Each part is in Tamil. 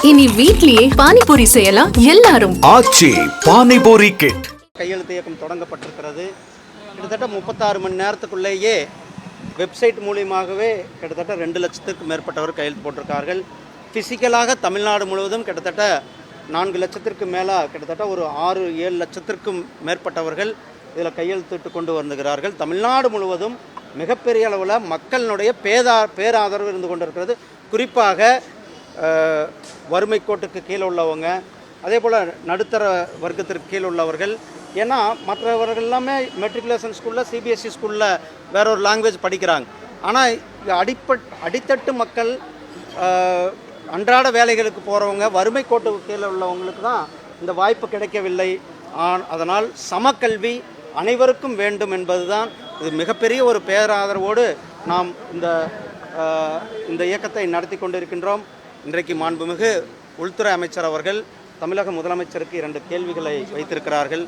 இனி வீட்லயே பானிபூரி செய்யலாம் எல்லாரும். ஆச்சி பானிபூரி கிட் கையெழுத்து இயக்கம் தொடங்கப்பட்டிருக்கிறது. கிட்டத்தட்ட 36 மணி நேரத்துக்குள்ளேயே வெப்சைட் மூலியமாகவே கிட்டத்தட்ட 2 லட்சத்துக்கு மேற்பட்டவர் கையெழுத்து போட்டிருக்கார்கள். ஃபிசிக்கலாக தமிழ்நாடு முழுவதும் கிட்டத்தட்ட 4 லட்சத்திற்கு மேலே கிட்டத்தட்ட ஒரு 6-7 லட்சத்திற்கும் மேற்பட்டவர்கள் இதில் கையெழுத்திட்டு கொண்டு வந்துகிறார்கள். தமிழ்நாடு முழுவதும் மிகப்பெரிய அளவில் மக்களினுடைய பேராதரவு இருந்து கொண்டிருக்கிறது. குறிப்பாக வறுமை கோட்டுக்கு கீழே உள்ளவங்க, அதே போல் நடுத்தர வர்க்கத்திற்கு கீழே உள்ளவர்கள். ஏன்னா மற்றவர்கள் எல்லாமே மெட்ரிகுலேஷன் ஸ்கூலில், சிபிஎஸ்சி ஸ்கூலில் வேற ஒரு லாங்குவேஜ் படிக்கிறாங்க. ஆனால் அடித்தட்டு மக்கள், அன்றாட வேலைகளுக்கு போகிறவங்க, வறுமை கோட்டுக்கு கீழே உள்ளவங்களுக்கு தான் இந்த வாய்ப்பு கிடைக்கவில்லை. அதனால் சமக்கல்வி அனைவருக்கும் வேண்டும் என்பது தான் இது மிகப்பெரிய ஒரு பேராதரவோடு நாம் இந்த இயக்கத்தை நடத்தி கொண்டிருக்கின்றோம். இன்றைக்கு மாண்புமிகு உள்துறை அமைச்சர் அவர்கள் தமிழக முதலமைச்சருக்கு 2 கேள்விகளை வைத்திருக்கிறார்கள்.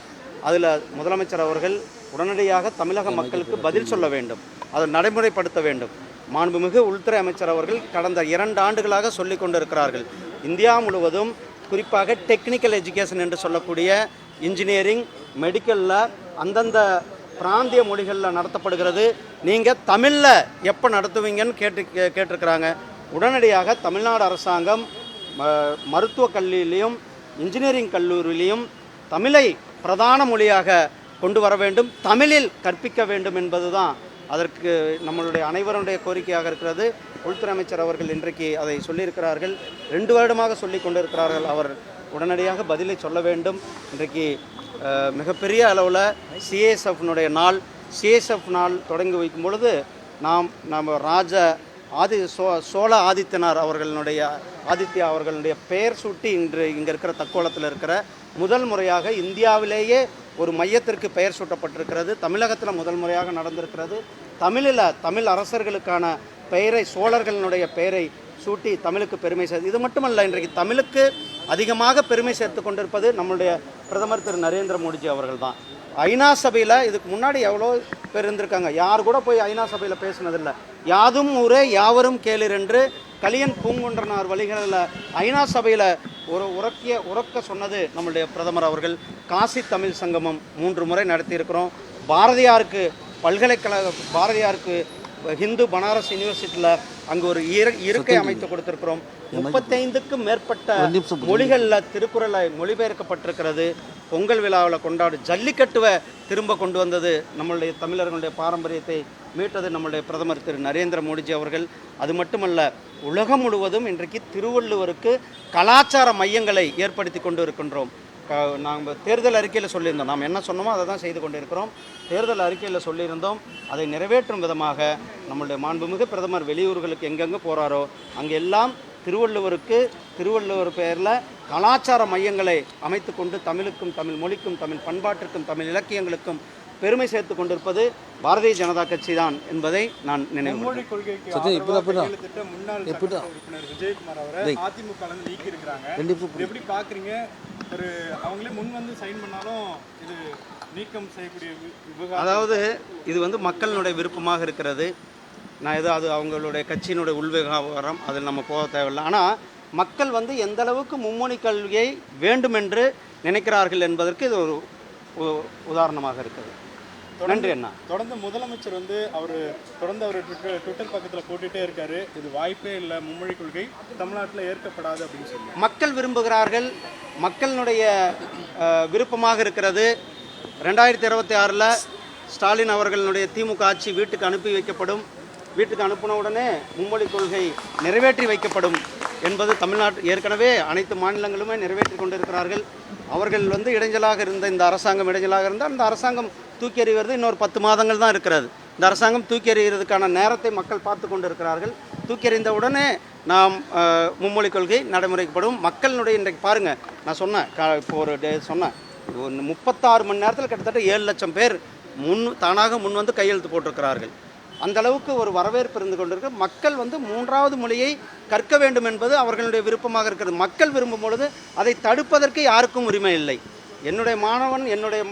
அதில் முதலமைச்சர் அவர்கள் உடனடியாக தமிழக மக்களுக்கு பதில் சொல்ல வேண்டும், அதை நடைமுறைப்படுத்த வேண்டும். மாண்புமிகு உள்துறை அமைச்சர் அவர்கள் கடந்த 2 ஆண்டுகளாக சொல்லி கொண்டிருக்கிறார்கள், இந்தியா முழுவதும் குறிப்பாக டெக்னிக்கல் எஜுகேஷன் என்று சொல்லக்கூடிய இன்ஜினியரிங், மெடிக்கலில் அந்தந்த பிராந்திய மொழிகளில் நடத்தப்படுகிறது. நீங்கள் தமிழில் எப்போ நடத்துவீங்கன்னு கேட்டிருக்கிறாங்க. உடனடியாக தமிழ்நாடு அரசாங்கம் மருத்துவக் கல்லூரியிலையும் இன்ஜினியரிங் கல்லூரியிலையும் தமிழை பிரதான மொழியாக கொண்டு வர வேண்டும், தமிழில் கற்பிக்க வேண்டும் என்பது தான் அதற்கு நம்மளுடைய அனைவருடைய கோரிக்கையாக இருக்கிறது. உள்துறை அமைச்சர் அவர்கள் இன்றைக்கு அதை சொல்லியிருக்கிறார்கள். 2 வருடமாக சொல்லி கொண்டிருக்கிறார்கள். அவர் உடனடியாக பதிலை சொல்ல வேண்டும். இன்றைக்கு மிகப்பெரிய அளவில் சிஎஸ்எஃப்னுடைய நாள், சிஎஸ்எஃப் நாள் தொடங்கி வைக்கும் பொழுது சோழ ஆதித்யனார் ஆதித்யா அவர்களுடைய பெயர் சூட்டி இங்கே இருக்கிற தக்கோலத்தில் இருக்கிற முதல் முறையாக இந்தியாவிலேயே ஒரு மையத்திற்கு பெயர் சூட்டப்பட்டிருக்கிறது. தமிழகத்தில் முதல் முறையாக நடந்திருக்கிறது. தமிழ் அரசர்களுக்கான பெயரை, சோழர்களுடைய பெயரை சூட்டி தமிழுக்கு பெருமை சேர்த்து, இது மட்டுமல்ல, இன்றைக்கு தமிழுக்கு அதிகமாக பெருமை சேர்த்து கொண்டிருப்பது நம்முடைய பிரதமர் திரு நரேந்திர மோடிஜி அவர்கள் தான். ஐநா சபையில் இதுக்கு முன்னாடி எவ்வளோ பேர் இருந்திருக்காங்க, யார் கூட போய் ஐநா சபையில் பேசினதில்லை. யாதும் ஊரே யாவரும் கேளீர் என்று கலியன் பூங்குன்றனார் வழிகளில் ஐநா சபையில் உறக்க சொன்னது நம்முடைய பிரதமர் அவர்கள். காசி தமிழ் சங்கமம் 3 முறை நடத்தியிருக்கிறோம். பாரதியாருக்கு ஹிந்து பனாரஸ் யூனிவர்சிட்டியில் அங்கே ஒரு இருக்கை அமைத்து கொடுத்திருக்கிறோம். 35க்கும் மேற்பட்ட மொழிகளில் திருக்குறளை மொழிபெயர்க்கப்பட்டிருக்கிறது. பொங்கல் விழாவில் கொண்டாடும் ஜல்லிக்கட்டுவை திரும்ப கொண்டு வந்தது, நம்மளுடைய தமிழர்களுடைய பாரம்பரியத்தை மீட்டது நம்முடைய பிரதமர் திரு நரேந்திர மோடிஜி அவர்கள். அது மட்டுமல்ல, உலகம் முழுவதும் இன்றைக்கு திருவள்ளுவருக்கு கலாச்சார மையங்களை ஏற்படுத்தி கொண்டு இருக்கின்றோம். நாங்கள் தேர்தல் அறிக்கையில் சொல்லியிருந்தோம், நாம் என்ன சொன்னோமோ அதை தான் செய்து கொண்டிருக்கிறோம். தேர்தல் அறிக்கையில் சொல்லியிருந்தோம், அதை நிறைவேற்றும் விதமாக நம்முடைய மாண்புமிகு பிரதமர் வெளியூர்களுக்கு எங்கெங்கே போகிறாரோ அங்கெல்லாம் திருவள்ளுவர் பெயரில் கலாச்சார மையங்களை அமைத்து கொண்டு தமிழுக்கும், தமிழ் மொழிக்கும், தமிழ் பண்பாட்டிற்கும், தமிழ் இலக்கியங்களுக்கும் பெருமை சேர்த்து கொண்டிருப்பது பாரதிய ஜனதா கட்சி தான் என்பதை நான் நினைவு. விஜயகுமார் அவரை அதிமுக நீக்கி இருக்கிறாங்க, எப்படி பாக்குறீங்க? அவங்களே முன் வந்து சைன் பண்ணாலும் இது நீக்கம் செய்யக்கூடிய விவகாரம். அதாவது இது மக்களினுடைய விருப்பமாக இருக்கிறது. அது அவங்களுடைய கட்சியினுடைய உள்விவகாரம், அதில் நம்ம போக தேவையில்லை. ஆனால் மக்கள் எந்த அளவுக்கு மும்மொழி கல்வியை வேண்டும் என்று நினைக்கிறார்கள் என்பதற்கு இது ஒரு உதாரணமாக இருக்குது. நன்றி அண்ணா. தொடர்ந்து முதலமைச்சர் அவர் ட்விட்டர் பக்கத்தில் போட்டுகிட்டே இருக்காரு, இது வாய்ப்பே இல்லை, மும்மொழி கொள்கை தமிழ்நாட்டில் ஏற்கப்படாது அப்படின்னு சொல்லி. மக்கள் விரும்புகிறார்கள், மக்களினுடைய விருப்பமாக இருக்கிறது. 2026 ஸ்டாலின் அவர்களுடைய திமுக ஆட்சி வீட்டுக்கு அனுப்பி வைக்கப்படும். வீட்டுக்கு அனுப்பின உடனே மும்மொழி கொள்கை நிறைவேற்றி வைக்கப்படும் என்பது ஏற்கனவே அனைத்து மாநிலங்களுமே நிறைவேற்றி கொண்டிருக்கிறார்கள். அவர்கள் இடைஞ்சலாக இருந்த இந்த அரசாங்கம் இருந்தால் அந்த அரசாங்கம் தூக்கி எறிவது இன்னொரு 10 மாதங்கள் தான் இருக்கிறது. இந்த அரசாங்கம் தூக்கி எறிகிறதுக்கான நேரத்தை மக்கள் பார்த்து கொண்டு இருக்கிறார்கள். தூக்கி எறிந்த உடனே நாம் மும்மொழி கொள்கை நடைமுறைப்படும். மக்களினுடைய இன்றைக்கு பாருங்கள், நான் சொன்னேன், இப்போ சொன்னேன், 36 மணி நேரத்தில் கிட்டத்தட்ட 7 லட்சம் பேர் தானாக முன் வந்து கையெழுத்து போட்டிருக்கிறார்கள். அந்த அளவுக்கு ஒரு வரவேற்பு இருந்து கொண்டிருக்கு. மக்கள் 3வது மொழியை கற்க வேண்டும் என்பது அவர்களுடைய விருப்பமாக இருக்கிறது. மக்கள் விரும்பும் பொழுது அதை தடுப்பதற்கு யாருக்கும் உரிமை இல்லை. என்னுடைய மாணவன், என்னுடைய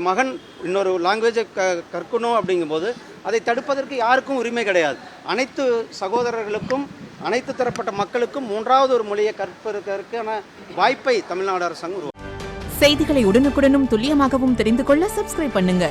மகன் இன்னொரு லாங்குவேஜை கற்கணும் அப்படிங்கும்போது அதை தடுப்பதற்கு யாருக்கும் உரிமை கிடையாது. அனைத்து சகோதரர்களுக்கும் அனைத்து தரப்பட்ட மக்களுக்கும் மூன்றாவது ஒரு மொழியை கற்பதற்கான வாய்ப்பை தமிழ்நாடு அரசாங்கம் செய்திகளை உடனுக்குடனும் துல்லியமாகவும் தெரிந்து கொள்ள சப்ஸ்கிரைப் பண்ணுங்க.